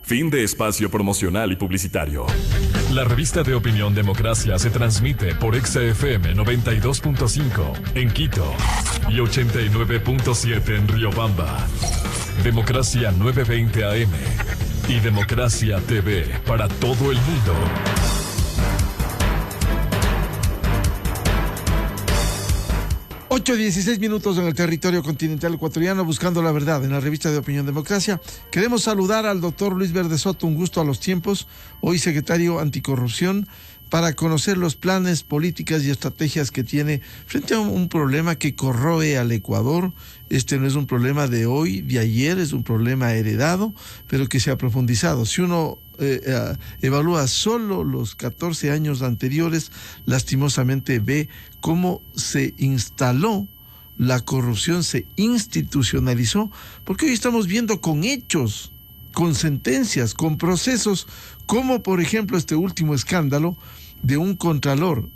Fin de espacio promocional y publicitario. La revista de opinión Democracia se transmite por XFM 92.5 en Quito y 89.7 en Riobamba. Democracia 920 AM y Democracia TV para todo el mundo. Ocho 16 minutos en el territorio continental ecuatoriano, buscando la verdad en la revista de opinión Democracia. Queremos saludar al doctor Luis Verde Soto, un gusto a los tiempos, hoy secretario anticorrupción, para conocer los planes, políticas y estrategias que tiene frente a un problema que corroe al Ecuador. Este no es un problema de hoy, de ayer, es un problema heredado, pero que se ha profundizado. Si uno evalúa solo los 14 años anteriores, lastimosamente ve cómo se instaló la corrupción, se institucionalizó, porque hoy estamos viendo con hechos, con sentencias, con procesos, como por ejemplo este último escándalo de un contralor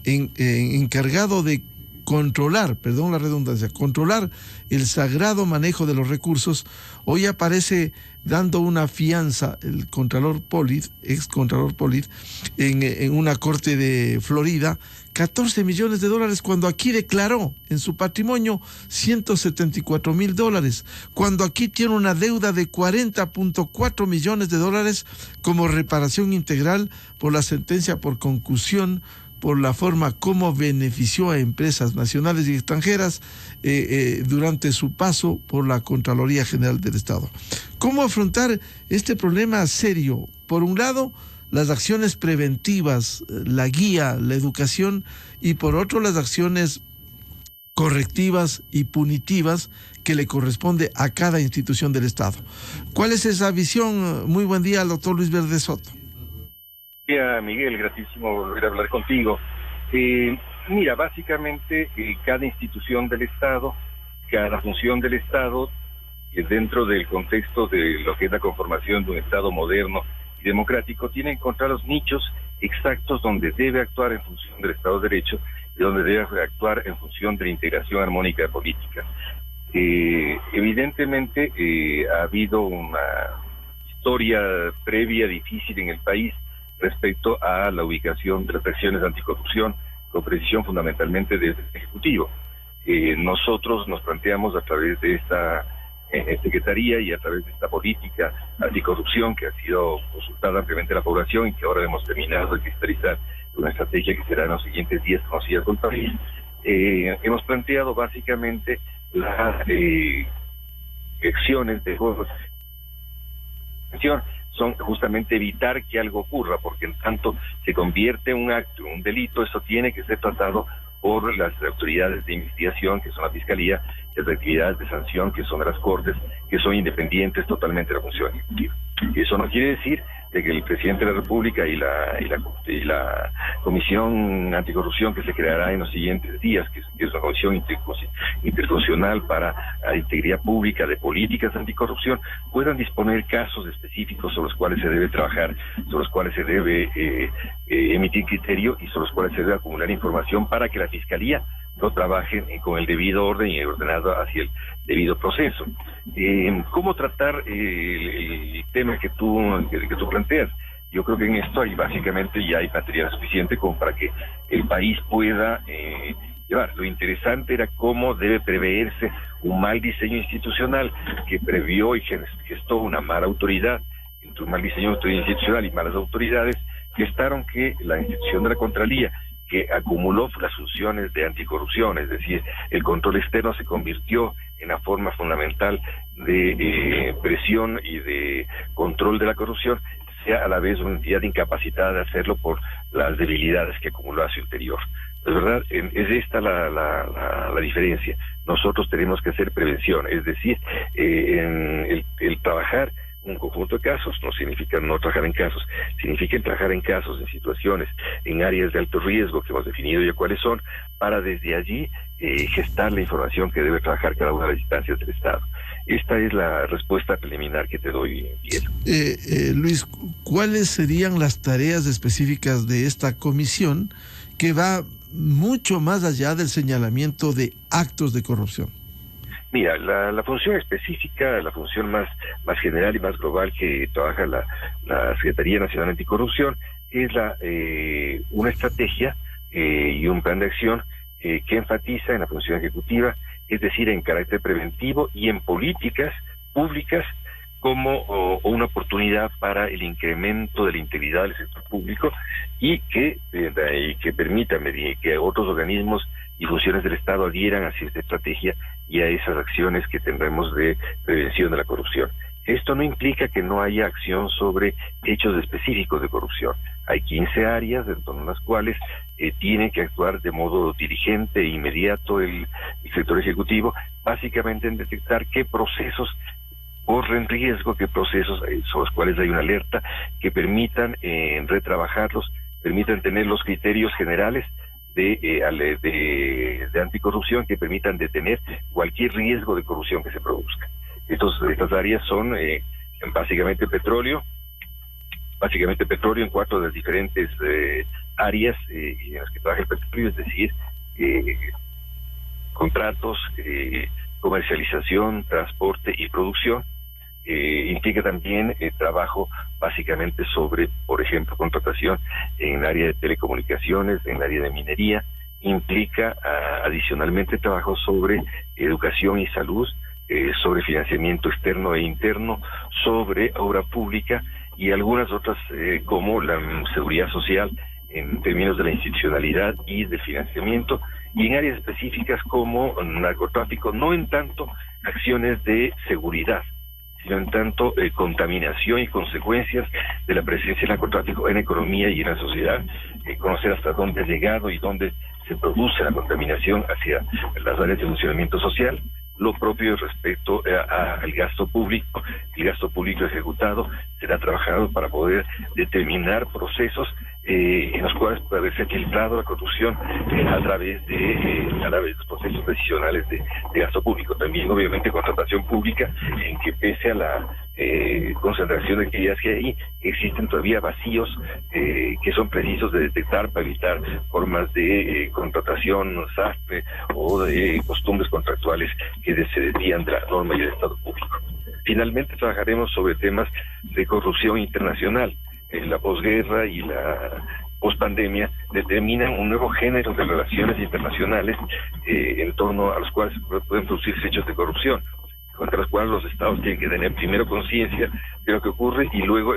encargado de controlar, perdón la redundancia, controlar el sagrado manejo de los recursos. Hoy aparece dando una fianza el contralor Pollitt, ex contralor Pollitt, en una corte de Florida, $14 millones, cuando aquí declaró en su patrimonio $174,000, cuando aquí tiene una deuda de $40.4 millones como reparación integral por la sentencia por concusión, por la forma como benefició a empresas nacionales y extranjeras durante su paso por la Contraloría General del Estado. ¿Cómo afrontar este problema serio? Por un lado, las acciones preventivas, la guía, la educación, y por otro, las acciones correctivas y punitivas que le corresponde a cada institución del Estado. ¿Cuál es esa visión? Muy buen día al doctor Luis Verde Soto. Miguel, gratísimo volver a hablar contigo. Mira, básicamente cada institución del Estado, cada función del Estado, dentro del contexto de lo que es la conformación de un Estado moderno y democrático, tiene que encontrar los nichos exactos donde debe actuar en función del Estado de Derecho y donde debe actuar en función de la integración armónica de políticas. Evidentemente ha habido una historia previa difícil en el país respecto a la ubicación de las acciones anticorrupción, con precisión fundamentalmente del Ejecutivo. Nosotros nos planteamos a través de esta Secretaría y a través de esta política anticorrupción que ha sido consultada ampliamente a la población y que ahora hemos terminado de cristalizar una estrategia que será en los siguientes días conocida por el país. Hemos planteado básicamente las acciones de son justamente evitar que algo ocurra, porque en tanto se convierte un acto, un delito, eso tiene que ser tratado por las autoridades de investigación, que son la Fiscalía, y las actividades de sanción, que son las Cortes, que son independientes totalmente de la función ejecutiva. Y eso no quiere decir de que el presidente de la República y la Comisión Anticorrupción que se creará en los siguientes días, que es una comisión interfuncional para la integridad pública de políticas anticorrupción, puedan disponer casos específicos sobre los cuales se debe trabajar, sobre los cuales se debe emitir criterio y sobre los cuales se debe acumular información para que la Fiscalía no trabajen con el debido orden y ordenado hacia el debido proceso. ¿Cómo tratar el tema que tú planteas? Yo creo que en esto básicamente ya hay material suficiente como para que el país pueda llevar. Lo interesante era cómo debe preverse un mal diseño institucional que previó y gestó una mala autoridad. Entre un mal diseño institucional y malas autoridades, gestaron que la institución de la Contralía, que acumuló las funciones de anticorrupción, es decir, el control externo se convirtió en la forma fundamental de presión y de control de la corrupción, sea a la vez una entidad incapacitada de hacerlo por las debilidades que acumuló a su interior. De verdad, es esta la diferencia. Nosotros tenemos que hacer prevención, es decir, el trabajar un conjunto de casos no significa no trabajar en casos, significa trabajar en casos, en situaciones, en áreas de alto riesgo que hemos definido ya cuáles son, para desde allí gestar la información que debe trabajar cada una de las instancias del Estado. Esta es la respuesta preliminar que te doy, Diego. Luis, ¿cuáles serían las tareas específicas de esta comisión que va mucho más allá del señalamiento de actos de corrupción? Mira, la función específica, la función más general y más global que trabaja la Secretaría Nacional Anticorrupción es una estrategia y un plan de acción que enfatiza en la función ejecutiva, es decir, en carácter preventivo y en políticas públicas como una oportunidad para el incremento de la integridad del sector público y que permita que otros organismos y funciones del Estado adhieran hacia esta estrategia y a esas acciones que tendremos de prevención de la corrupción. Esto no implica que no haya acción sobre hechos específicos de corrupción. Hay 15 áreas en torno a las cuales tiene que actuar de modo dirigente e inmediato el sector ejecutivo, básicamente en detectar qué procesos corren riesgo, qué procesos sobre los cuales hay una alerta, que permitan retrabajarlos, permitan tener los criterios generales de anticorrupción que permitan detener cualquier riesgo de corrupción que se produzca. Estas áreas son básicamente petróleo en 4 de las diferentes áreas en las que trabaja el petróleo, es decir, contratos, comercialización, transporte y producción. Implica también trabajo básicamente sobre, por ejemplo, contratación en el área de telecomunicaciones, en el área de minería. Implica adicionalmente trabajo sobre educación y salud, sobre financiamiento externo e interno, sobre obra pública y algunas otras como la seguridad social en términos de la institucionalidad y del financiamiento, y en áreas específicas como narcotráfico, no en tanto acciones de seguridad, sino en tanto contaminación y consecuencias de la presencia del narcotráfico en la economía y en la sociedad, conocer hasta dónde ha llegado y dónde se produce la contaminación hacia las áreas de funcionamiento social. Lo propio respecto al gasto público. El gasto público ejecutado será trabajado para poder determinar procesos en los cuales puede haberse filtrado la corrupción a través de los procesos decisionales de gasto público. También, obviamente, contratación pública, en que pese a la concentración de actividades que hay, existen todavía vacíos que son precisos de detectar para evitar formas de contratación sastre o de costumbres contractuales que se desvían de la norma y del Estado público. Finalmente, trabajaremos sobre temas de corrupción internacional. La posguerra y la pospandemia determinan un nuevo género de relaciones internacionales en torno a los cuales pueden producirse hechos de corrupción, contra los cuales los estados tienen que tener primero conciencia de lo que ocurre y luego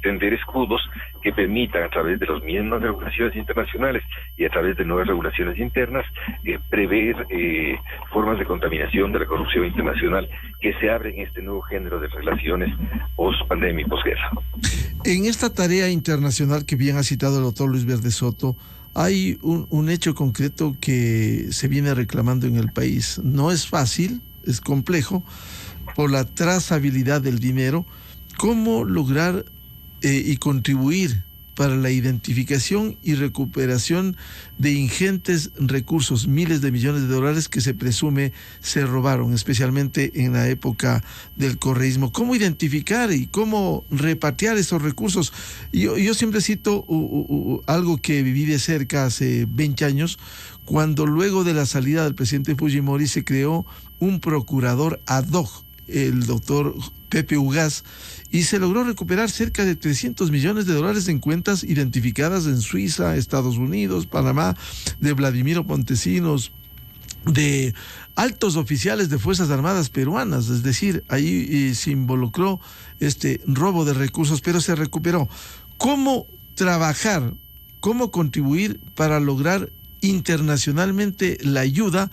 tender escudos que permitan, a través de las mismas regulaciones internacionales y a través de nuevas regulaciones internas, prever formas de contaminación de la corrupción internacional que se abren en este nuevo género de relaciones post-pandemia y posguerra. En esta tarea internacional que bien ha citado el doctor Luis Verde Soto, hay un hecho concreto que se viene reclamando en el país. No es fácil, es complejo, por la trazabilidad del dinero. ¿Cómo lograr y contribuir para la identificación y recuperación de ingentes recursos, miles de millones de dólares que se presume se robaron, especialmente en la época del correísmo? ¿Cómo identificar y cómo repatriar esos recursos? Yo siempre cito algo que viví de cerca hace 20 años, cuando luego de la salida del presidente Fujimori se creó un procurador ad hoc, el doctor Pepe Ugaz, y se logró recuperar cerca de 300 millones de dólares en cuentas identificadas en Suiza, Estados Unidos, Panamá, de Vladimiro Montesinos, de altos oficiales de Fuerzas Armadas peruanas. Es decir, ahí se involucró este robo de recursos, pero se recuperó. ¿Cómo trabajar, cómo contribuir para lograr internacionalmente la ayuda,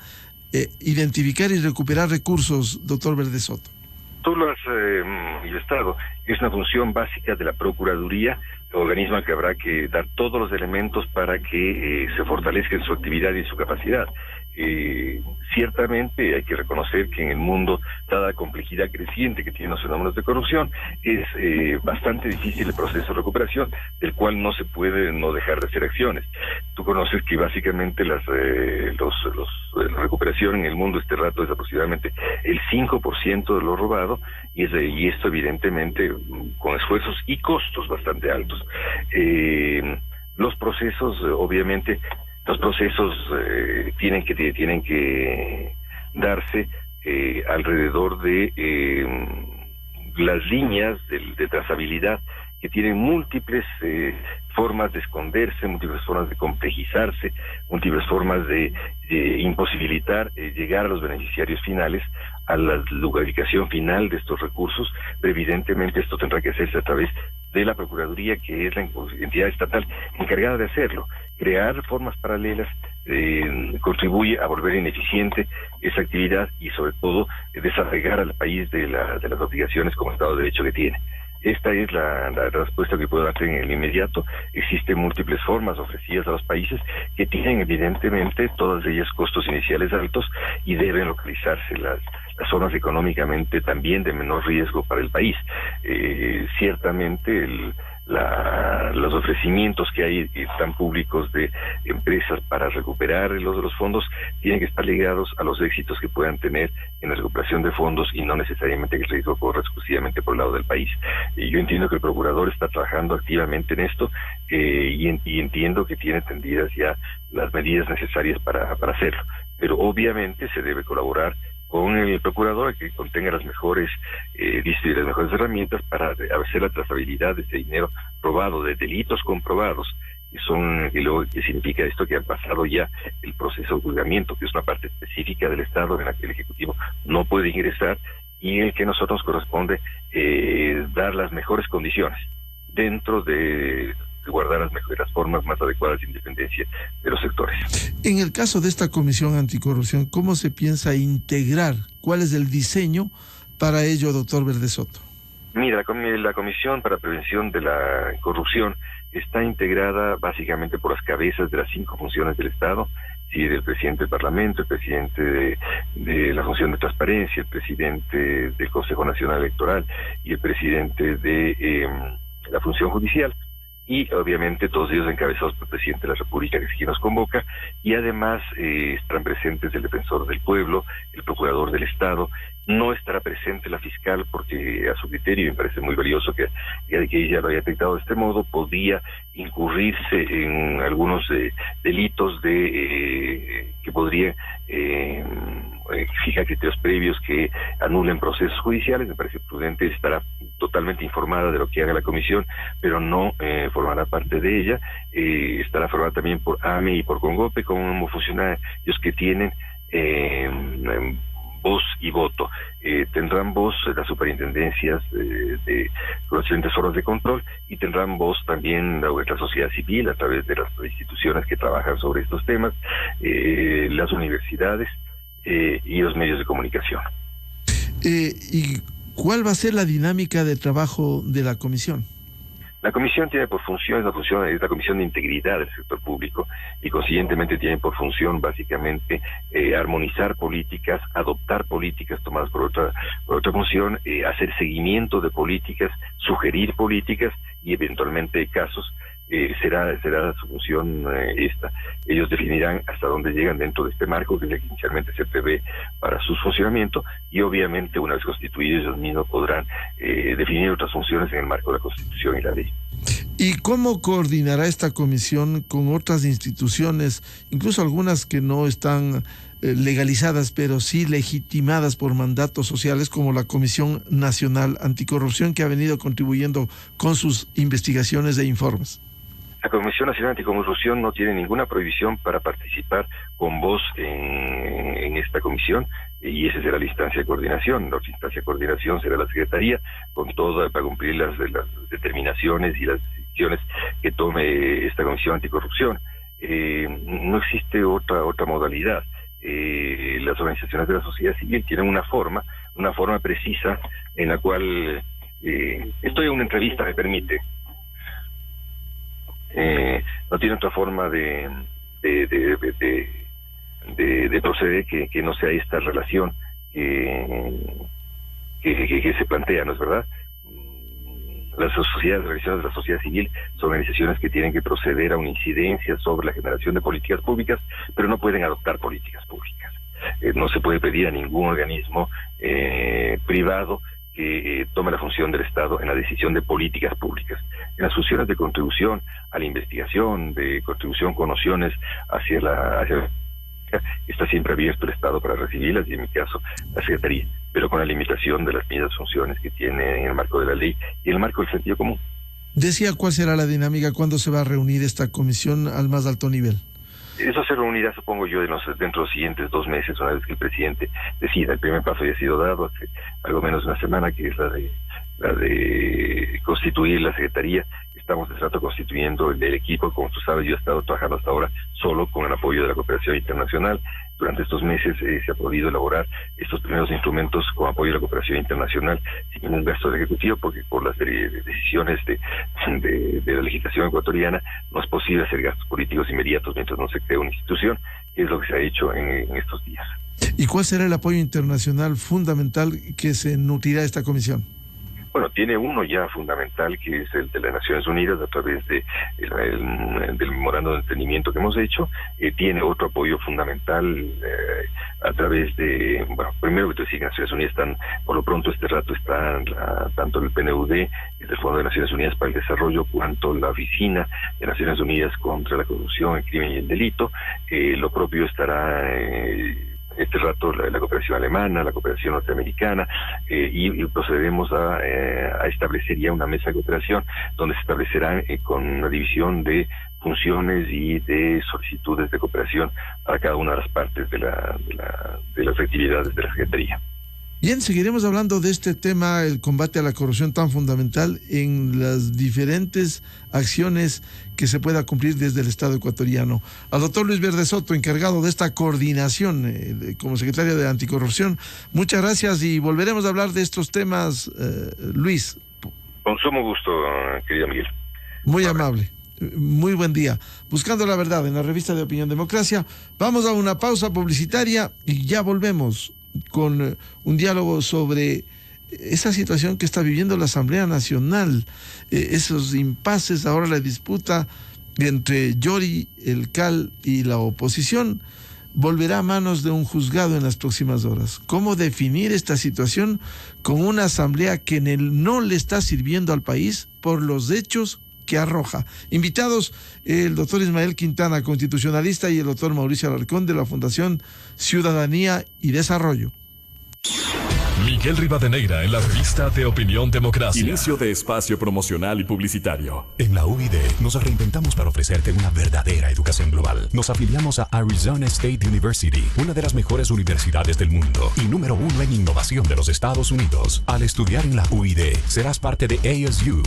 identificar y recuperar recursos, doctor Verde Soto? Tú lo has manifestado, es una función básica de la Procuraduría, organismo que habrá que dar todos los elementos para que se fortalezca en su actividad y en su capacidad. Ciertamente hay que reconocer que en el mundo, dada la complejidad creciente que tienen los fenómenos de corrupción, es bastante difícil el proceso de recuperación, del cual no se puede no dejar de hacer acciones. Tú conoces que básicamente la recuperación en el mundo este rato es aproximadamente el 5% de lo robado, y esto evidentemente con esfuerzos y costos bastante altos. Los procesos, obviamente, tienen que darse alrededor de las líneas de trazabilidad que tienen múltiples formas de esconderse, múltiples formas de complejizarse, múltiples formas de imposibilitar llegar a los beneficiarios finales, a la ubicación final de estos recursos, pero evidentemente esto tendrá que hacerse a través de la Procuraduría, que es la entidad estatal encargada de hacerlo. Crear formas paralelas contribuye a volver ineficiente esa actividad y sobre todo desarraigar al país de las obligaciones como Estado de Derecho que tiene. Esta es la respuesta que puedo darte en el inmediato. Existen múltiples formas ofrecidas a los países que tienen evidentemente todas ellas costos iniciales altos y deben localizarse las zonas económicamente también de menor riesgo para el país. Ciertamente los ofrecimientos que hay tan públicos de empresas para recuperar los fondos tienen que estar ligados a los éxitos que puedan tener en la recuperación de fondos y no necesariamente que el riesgo corra exclusivamente por el lado del país. Yo entiendo que el procurador está trabajando activamente en esto y entiendo que tiene tendidas ya las medidas necesarias para hacerlo, pero obviamente se debe colaborar con el procurador que contenga las mejores las mejores herramientas para hacer la trazabilidad de ese dinero robado, de delitos comprobados, que significa esto, que han pasado ya el proceso de juzgamiento, que es una parte específica del Estado en la que el Ejecutivo no puede ingresar y en el que a nosotros nos corresponde dar las mejores condiciones dentro de guardar las formas más adecuadas de independencia de los sectores. En el caso de esta Comisión Anticorrupción, ¿cómo se piensa integrar? ¿Cuál es el diseño para ello, doctor Verdesoto? Mira, la Comisión para Prevención de la Corrupción está integrada básicamente por las cabezas de las 5 funciones del Estado, sí, del presidente del Parlamento, el presidente de la Función de Transparencia, el presidente del Consejo Nacional Electoral y el presidente de la Función Judicial. Y obviamente todos ellos encabezados por el presidente de la República, que es quien nos convoca, y además están presentes el defensor del pueblo, el procurador del Estado. No estará presente la fiscal porque a su criterio, y me parece muy valioso que ella lo haya detectado de este modo, podía incurrirse en algunos delitos que podrían fijar criterios previos que anulen procesos judiciales. Me parece prudente, estará totalmente informada de lo que haga la comisión, pero no formará parte de ella. Estará formada también por AME y por CONGOPE como funcionarios que tienen voz y voto. Tendrán voz las superintendencias de los diferentes órganos de control y tendrán voz también la sociedad civil a través de las instituciones que trabajan sobre estos temas, las universidades y los medios de comunicación. ¿Y cuál va a ser la dinámica de trabajo de la comisión? La comisión tiene por función, es la comisión de integridad del sector público y consiguientemente tiene por función básicamente armonizar políticas, adoptar políticas tomadas por otra función, hacer seguimiento de políticas, sugerir políticas y eventualmente casos. Será su función esta. Ellos definirán hasta dónde llegan dentro de este marco que inicialmente se prevé para su funcionamiento y obviamente una vez constituidos ellos mismos podrán definir otras funciones en el marco de la Constitución y la ley. ¿Y cómo coordinará esta comisión con otras instituciones, incluso algunas que no están legalizadas, pero sí legitimadas por mandatos sociales, como la Comisión Nacional Anticorrupción, que ha venido contribuyendo con sus investigaciones e informes? La Comisión Nacional Anticorrupción no tiene ninguna prohibición para participar con voz en esta comisión y esa será la instancia de coordinación. La instancia de coordinación será la Secretaría para cumplir las determinaciones y las decisiones que tome esta Comisión Anticorrupción. No existe otra modalidad. Las organizaciones de la sociedad civil tienen una forma precisa en la cual estoy en una entrevista, me permite. No tiene otra forma de proceder que no sea esta relación que se plantea, ¿no es verdad? Las organizaciones de la sociedad civil son organizaciones que tienen que proceder a una incidencia sobre la generación de políticas públicas, pero no pueden adoptar políticas públicas. No se puede pedir a ningún organismo privado que tome la función del Estado en la decisión de políticas públicas. En las funciones de contribución a la investigación, de contribución con nociones hacia Pública, está siempre abierto el Estado para recibirlas y en mi caso la Secretaría, pero con la limitación de las mismas funciones que tiene en el marco de la ley y en el marco del sentido común. Decía, ¿cuál será la dinámica? ¿Cuándo se va a reunir esta comisión al más alto nivel? Eso se reunirá, supongo yo, dentro de los siguientes 2 meses, una vez que el presidente decida. El primer paso ya ha sido dado hace algo menos de una semana, que es la de constituir la Secretaría. Estamos de rato constituyendo el equipo. Como tú sabes, yo he estado trabajando hasta ahora solo con el apoyo de la cooperación internacional. Durante estos meses se ha podido elaborar estos primeros instrumentos con apoyo de la cooperación internacional sin ningún gasto del Ejecutivo, porque por las decisiones de la legislación ecuatoriana no es posible hacer gastos políticos inmediatos mientras no se crea una institución, que es lo que se ha hecho en estos días. ¿Y cuál será el apoyo internacional fundamental que se nutrirá esta comisión? Bueno, tiene uno ya fundamental, que es el de las Naciones Unidas, a través del memorando de entendimiento que hemos hecho. Tiene otro apoyo fundamental a través de, bueno, primero que te decía, Naciones Unidas están, por lo pronto este rato están tanto el PNUD, que es el Fondo de Naciones Unidas para el Desarrollo, cuanto la Oficina de Naciones Unidas contra la Corrupción, el Crimen y el Delito. Lo propio estará este rato la cooperación alemana, la cooperación norteamericana, y procederemos a establecer ya una mesa de cooperación donde se establecerán con una división de funciones y de solicitudes de cooperación para cada una de las partes de las actividades de la Secretaría. Bien, seguiremos hablando de este tema, el combate a la corrupción tan fundamental en las diferentes acciones que se pueda cumplir desde el Estado ecuatoriano. Al doctor Luis Verde Soto, encargado de esta coordinación como secretario de Anticorrupción, muchas gracias y volveremos a hablar de estos temas, Luis. Con sumo gusto, querido Miguel. Muy amable. Muy buen día. Buscando la verdad en la revista de Opinión Democracia. Vamos a una pausa publicitaria y ya volvemos con un diálogo sobre esa situación que está viviendo la Asamblea Nacional, esos impases, ahora la disputa entre Yori, el CAL y la oposición volverá a manos de un juzgado en las próximas horas. ¿Cómo definir esta situación con una asamblea que no le está sirviendo al país por los hechos que arroja? Invitados, el doctor Ismael Quintana, constitucionalista, y el doctor Mauricio Alarcón, de la Fundación Ciudadanía y Desarrollo. Miguel Rivadeneira en la revista de Opinión Democracia. Inicio de espacio promocional y publicitario. En la UID nos reinventamos para ofrecerte una verdadera educación global. Nos afiliamos a Arizona State University, una de las mejores universidades del mundo y número 1 en innovación de los Estados Unidos. Al estudiar en la UID, serás parte de ASU,